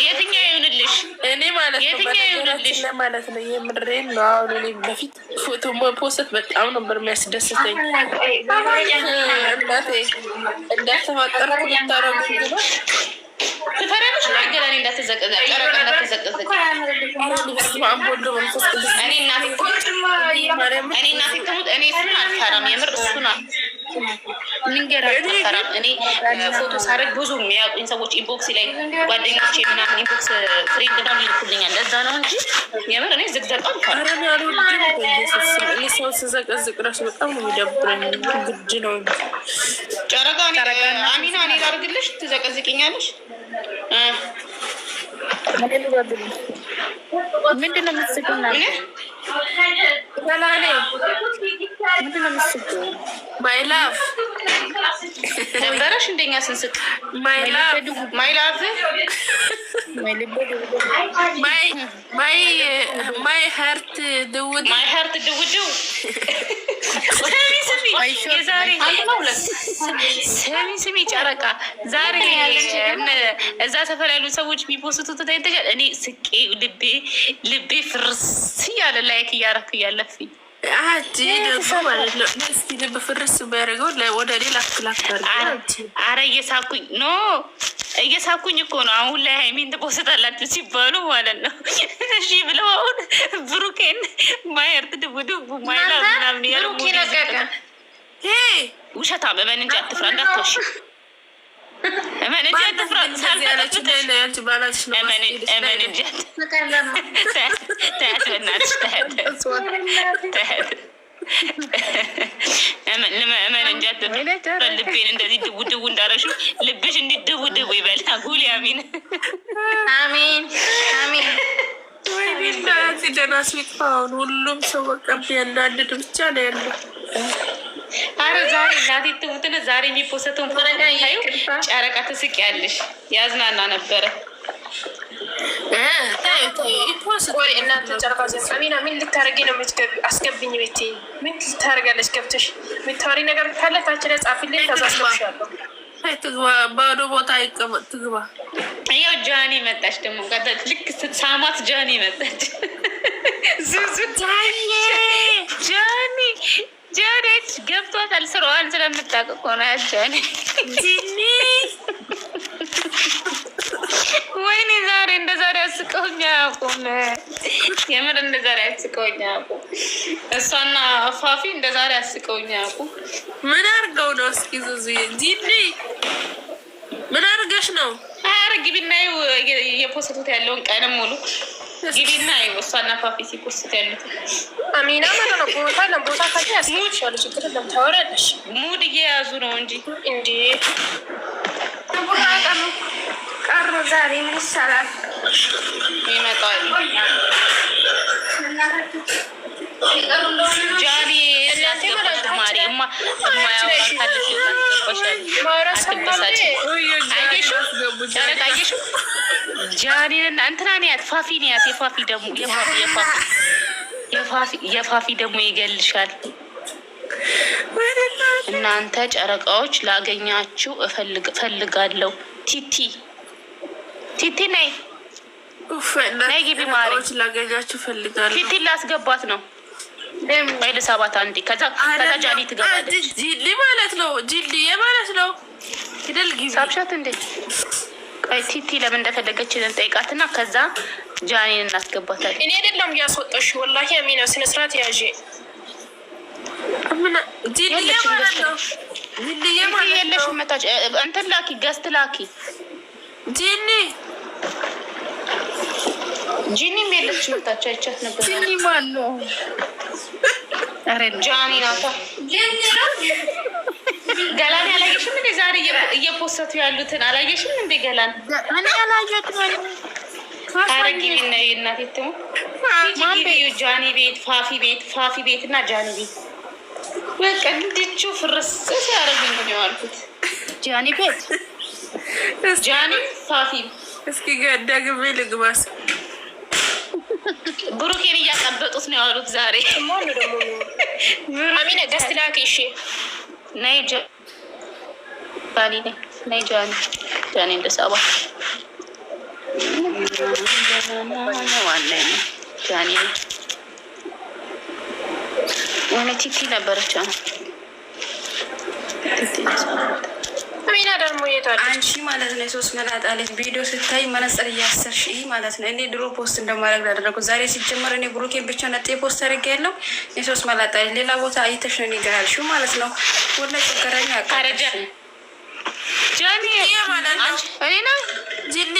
የትኛው ይሁንልሽ? እኔ ማለት ነው የትኛው ይሁንልሽ ማለት ነው። የምድሬን ነው። አሁን እኔ በፊት ፎቶ መፖስት በጣም ነበር የሚያስደስተኝ። እናቴ እንዳልተፈጠርኩ ልታረጉ ነው። ትፈሪያለሽ? ነገር እኔ እንዳትዘቀዘቅ ጨረቃ እንዳትዘቀዘቅ። እኔ እናቴ ትሙት እኔ እሱን አልፈራም። የምር እሱን ልንገራችሁ አልፈራም። እኔ ፎቶ ሳደርግ ብዙ የሚያውቁኝ ሰዎች ኢንቦክስ ላይ ጓደኞቼ ምናምን ኢንቦክስ ፍሬንድ ጋር ይልኩልኛል። ለዛ ነው እንጂ የምር እኔ ዝግዘቅ አልፈራም። ሰው ስዘቀዝቅ እራሱ በጣም ነው የሚደብረኝ። ግድ ነው ጨረቃ አሚና እኔ ላድርግልሽ ትዘቀዝቅኛለሽ? ምንድን ነው የምትስቂው? ምንድን ነው የምትስቂው? ማይ ላቭ ነበረሽ እንደኛ ስንስቅ ማይ ሀርት ድውድው ስሚ ጨረቃ ዛሬ እዛ ሰፈር ያሉ ሰዎች የሚፖስቱት ታይተሻል። እኔ ስቄ ልቤ ፍርስ እያለ ላይክ እያረኩ እያለፍኝ ደግሞ ማለት ነው። እስኪ ልብ ፍርስ የሚያደርገው ወደ ሌላ ክላክተር አረ እየሳኩኝ እኮ ነው። አሁን ላይ ሀይሚን ትፖስታላችሁ ሲባሉ ማለት ነው። እሺ ብለው አሁን ብሩኬን ማየርት ድቡድቡ ማይላ ምናምን ያሉ ውሸታ መመን እንጂ አትፍራ፣ እንዳትወሺ እመን እንጂ አትፍራ። እመን እንጂ ተያት በእናትሽ እመን እንጂ አትፍራ። ልቤን እንደዚህ ድውድው እንዳረሽው ልብሽ እንዲድውድው ይበላ ጉል አሚን አሚን አሚን። ደህና ስሚጥፋውን ሁሉም ሰው በቃ ያናድድ ብቻ ነው ያለው። አረ ዛሬ እናቴ ትሙትን ዛሬ የሚፖሰተውን ታዩ ጨረቃ ትስቂያለሽ። ያዝናና ነበረ። እናንተ ጨረቃ አሚና ምን ልታረጊ ነው? አስገብኝ ቤቴ ምን ልታረጋለች? ገብተሽ የምታወሪ ነገር ካለ ታች ላይ ጻፊልኝ። ከዛ አስገብሻለሁ። ትግባ፣ ባዶ ቦታ አይቀመጥ፣ ትግባ። ያው ጃኒ መጣች ደግሞ ልክ ሳማት ጃኒ መጣች። ዙዙ ጃኔች ገብቷታል። ስራዋን ስለምታውቅ እኮ ነው ያጃኔ። ወይኔ ዛሬ እንደ ዛሬ አስቀውኝ አያውቁም። የምር እንደ ዛሬ አስቀውኝ አያውቁም። እሷና ፋፊ እንደ ዛሬ አስቀውኝ አያውቁም። ምን አድርገው ነው? እስኪ ዙዙ ጂኒ ምን አድርገሽ ነው? አረ ግቢና የፖስቱት ያለውን ቀንም ሙሉ ግቢና እሷና ፋፊ ሲፖስት ያሉት አሚና ማለት ነው። ቦታ ለቦታ ካለ ያስሙቻሉ። ችግር የለም ታወራለሽ። ሙድ እየያዙ ነው እንጂ እንዴ ቀሩ። ዛሬ ምን ይሻላል? ይመጣል ጃኒ ማሪ ጃኒንና እንትናን ያት ፋፊን ያት የፋፊ ደግሞ ይገልሻል። እናንተ ጨረቃዎች ላገኛችሁ እፈልጋለሁ። ቲቲ ነይ ግቢ ማሪ። ላገኛችሁ እፈልጋለሁ። ቲቲ ላስገባት ነው። ወይ ለሰባት አንዴ ከዛ ጃኒ ትገባለች። ጂሊ ማለት ነው። ጂሊ ማለት ነው። ሂደል ግቢ ሳብሻት እንዴ ቆይ ቲቲ ለምን እንደፈለገችን እንጠይቃትና ከዛ ጃኒን እናስገባታለን። እኔ አይደለም ያስወጣሽ ወላሂ አሚና ስነ ስርዓት ያዢ አምና ጂሊ ማለት ነው። ጂሊ ማለት የለሽ መታች እንትን ላኪ ገስት ላኪ ጂኒ የለች መታች አይቻት ነበር። ጂኒ ማን ነው? አረ ጃኒ ናታ። ገላን ያላየሽም እንዴ? ዛሬ እየፖሰቱ ያሉትን አላየሽም እንዴ? ገላን እኔ አላየሁትም። አረጊ ምን እናቴ ተሙ ጃኒ ቤት ፋፊ ቤት እና ጃኒ ቤት በቃ እንድቹ ፍርስ ሲያረጉኝ ነው ያልኩት። ጃኒ ቤት ጃኒ ፋፊ እስኪ ደግሜ ልግባስ። ብሩኬን እያጠበጡት ነው ያሉት ዛሬ። ማን ነው ደግሞ? አሚና ደስ ላኪ። እሺ ነይ ጃኒ ነይ ጃኒ ጃኒ እንደሳባ ጃኒ የሆነ ቲቲ ነበረች። ሚና ደግሞ አንቺ ማለት ነው የሶስት መላጣ ልጅ ቪዲዮ ስታይ መነጽር እያሰርሽ ማለት ነው። እኔ ድሮ ፖስት እንደማድረግ ላደረጉት ዛሬ ሲጀመር እኔ ብሩኬን ብቻ ነጤ ፖስት አድርግ ያለው የሶስት መላጣ ልጅ ሌላ ቦታ አይተሽ ነው ይገራልሽው ማለት ነው። ወላ ችግረኛ አረጃ ጃኒ እኔ ነው ጂኒ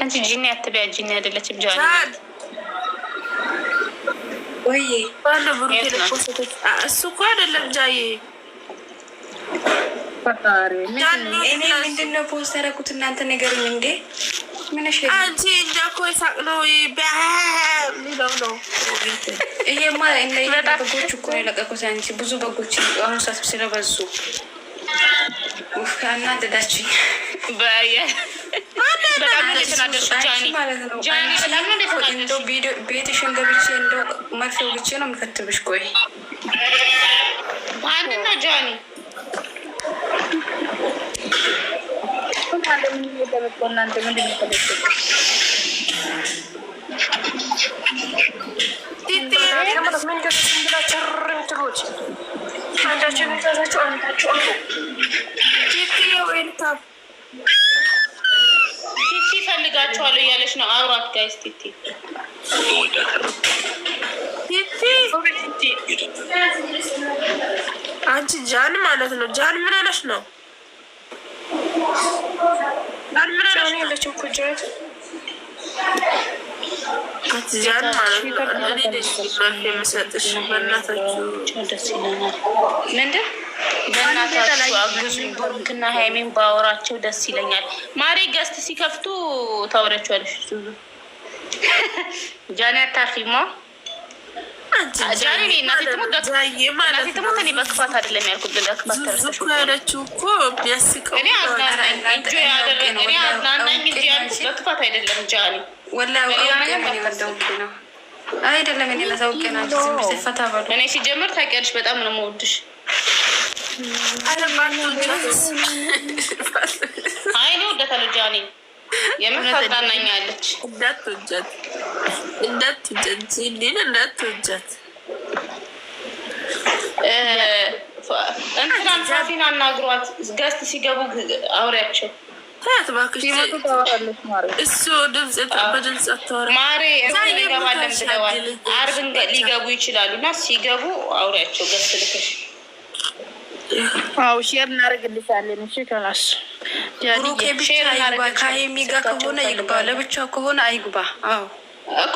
አንቺ ጂኒ አትበያ። ጂኒ አይደለችም ጃኒ ወይ ባለ ብሩኬ ፖስት እሱ እኮ አይደለም ጃዬ እኔ ምንድን ነው ፖስት ያደረኩት? እናንተ ነገሩኝ እንዴ ምንሽ አንቺ እንጃ እኮ ይሳቅ ነው ሚለው ነው። ይሄማ በጎች እኮ ነው የለቀቁት። አንቺ ብዙ በጎች አሁኑ ሰዓት ስለበዙ አናደዳችኝ። ቤትሽን ገብቼ እንደው መክፈው ብቼ ነው የምከትብሽ። ቆይ ማንና ጃኒ እናንተ ምንድን ነው ቲቲ ፈልጋችኋለሁ እያለች ነው። አውራት ጋይስ ቲቲ አንቺ ጃን ማለት ነው። ጃን ምን አለሽ ነው? ጃን ማለት የምሰጥሽ በእናታችሁ ደስ ይለናል። ምንድን በእናታችሁ አግዙኝ። ብሩክና ሃይሜን ባወራቸው ደስ ይለኛል። ማሬ ገስት ሲከፍቱ ታወሪያቸዋለሽ። ጃኒ አታርፊማ። ጃኒ እናቴ ትሞት እኔ በክፋት አይደለም ያልኩት። በክፋት ተረስተሽ ያለችው እኮ ቢያስቀው እኔ አዝናናኝ እንጂ ያልኩት በክፋት አይደለም። ጃኒ አይደለም እኔ ለታውቄ ናቸው ሲፈታ በሉ። እኔ ሲጀምር ታውቂያለሽ በጣም ነው የምወድሽ። አይ እኔ ወዳታለሁ ጃኒ የምር ታዝናናኛለች። እንዳትወጃት እንዳትወጃት። እንትናን ፋፊን አናግሯት። ገስት ሲገቡ አውሪያቸው። ታያት እባክሽ። እሱ በድምፅ አታወራ ማሬ እንገባለን ብለዋል። አርብን ሊገቡ ይችላሉ እና ሲገቡ አውሪያቸው። ገስት ልከሽ አው ሼር እናደርግልሻለን። እሺ ከላስ ብሩኬ ብቻ ይግባ። ከሀይሚ ጋር ከሆነ ይግባ፣ ለብቻው ከሆነ አይግባ። አዎ እኮ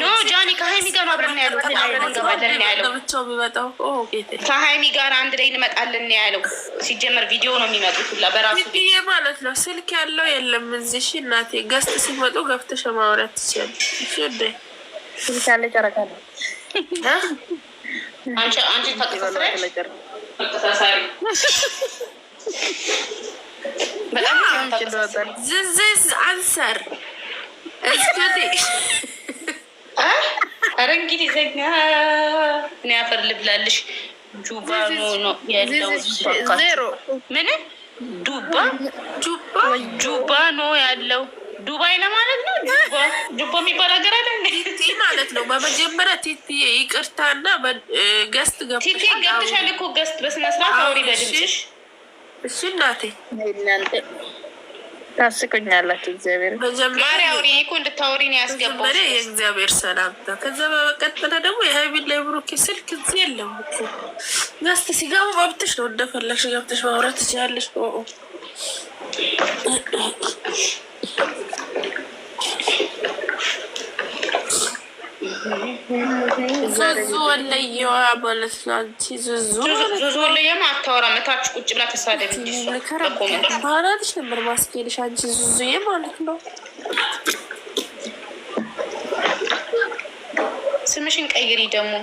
ኖ ጃኒ ከሀይሚ ጋር አብረን ያለው አብረን እንገባለን ያለው ለብቻው ቢመጣው ከሀይሚ ጋር አንድ ላይ እንመጣለን ያለው። ሲጀመር ቪዲዮ ነው የሚመጡት ሁላ በራሱ ቪዲዮ ማለት ነው። ስልክ ያለው የለም እዚህ። እሺ እናቴ ገስት ሲመጡ ገብተሽ ማውራት ትችያለሽ። እሺ ወደ ስልክ ያለ ጨረቃ ነው። አንቺ ታጥፋለሽ ተሳሳሪ በጣም this answer ኧረ እንግሊዘኛ እኔ አፈር ልብላልሽ። ጁባኖ ነው ያለው። ምን ጁባ ነው ያለው። ዱባይ ለማለት ነው። ጁባ የሚባል ሀገር አለ ቲቲ ማለት ነው። በመጀመሪያ ቲቲ ይቅርታና ገስት ቲቲ ገብተሻል እኮ ገስት በስነስርዓት አውሪ በድምፅሽ። እሺ እናቴ እናንተ ታስቆኛላችሁ። እግዚአብሔር ማሪ አውሪ እኮ እንድታወሪ ነው ያስገባው። የእግዚአብሔር ሰላምታ። ከዛ በመቀጠለ ደግሞ የሀይሚን ላይ ብሩኬ ስልክ እዚህ የለም እኮ ገስት ሲገቡ መብትሽ ነው። እንደፈለግሽ ገብተሽ ማውራት ትችያለሽ። ዙዙ ወለየዋ ማለት ነው። አንቺ ዙዙ ወለየማ አታወራም። እታች ቁጭ ብላ ተሳደብ እንጂ ባህላትሽ ነበር ማስኬድሽ። አንቺ ዙዙዬ ማለት ነው። ስምሽን ቀይሪ ደግሞ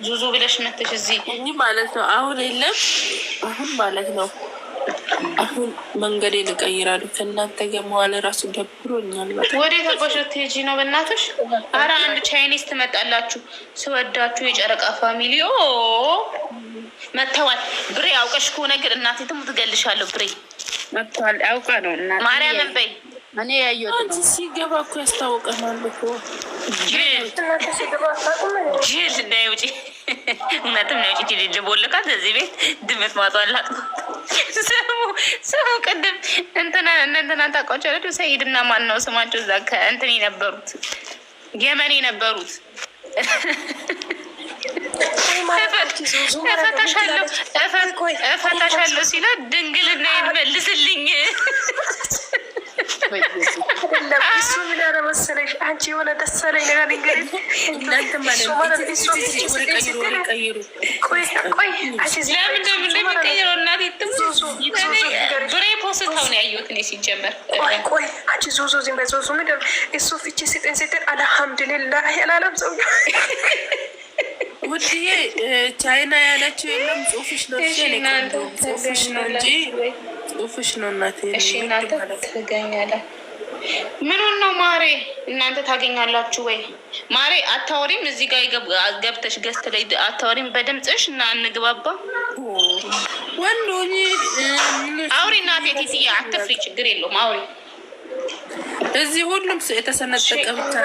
ዙዙ ብለሽ መተሽ እዚህ ማለት ነው። አሁን የለም አሁን ማለት ነው። አሁን መንገዴ ልቀይራሉ። ከእናንተ ጋር መዋል ራሱ ደብሮኛል። ወደ ተጓዥ ልትሄጂ ነው? በእናትሽ አረ አንድ ቻይኒዝ ትመጣላችሁ። ስወዳችሁ የጨረቃ ፋሚሊ መተዋል። ብሬ አውቀሽ ከሆነ ግን እናቴ ትሙት እገልሻለሁ። ብሬ መጥቷል። አውቃ ነው እና ማርያምን በይ እኔ ያየሁት አንቺ ሲገባ እኮ ያስታውቀናል እኮ ጅል እንዳይ ውጪ እውነትም ነው ውጪ ልጅ ቦልካት እዚህ ቤት ድመት ማጧላት ስሙ ቅድም እንትና ታውቃቸዋለች። ሰይድና ማን ነው ስማቸው? እዛ ከእንትን የነበሩት የመን የነበሩት እፈታሻለሁ ሲላት ድንግልና መልስልኝ። እሱ ምን ያለ መሰለሽ አንቺ የሆነ ደስ አለኝ ነገር ንገሪኝ። ቆይ አንቺ ዞዞ ዝም በይ ዞዞ ምንድን ነው እሱ ፍቺ ስጠኝ ስትል አልሐምዱሊላህ አላለም ሰውዬው። ውድዬ ቻይና ያለችው የለም ጽሁፍሽ ነው ጽሁፍሽ ነው እንጂ ጽሁፍሽ ነው እናቴ። እሺ እናንተ ትገኛለህ። ምኑን ነው ማሬ እናንተ ታገኛላችሁ ወይ? ማሬ አታወሪም? እዚህ ጋር ገብተሽ ገዝት ላይ አታወሪም? በድምፅሽ እና እንግባባ። ወንዶ አውሪ እናቴ ቲትዬ አትፍሪ፣ ችግር የለውም አውሪ። እዚህ ሁሉም ሰው የተሰነጠቀ ብቻ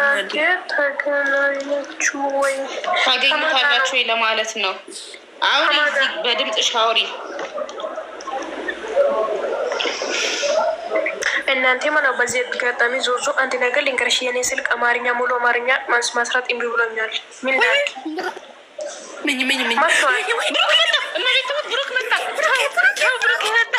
ታገናኛችሁ ወይ ታገኙታላችሁ ወይ ለማለት ነው። አውሪ እዚህ በድምፅሽ አውሪ። እናንተ ማለት በዚህ አጋጣሚ ዞዞ አንድ ነገር ልንገርሽ። የኔ ስልክ አማርኛ ሙሉ አማርኛ ማስራት እምቢ ብሎኛል። ምን ላክ ምን ብሩክ መጣ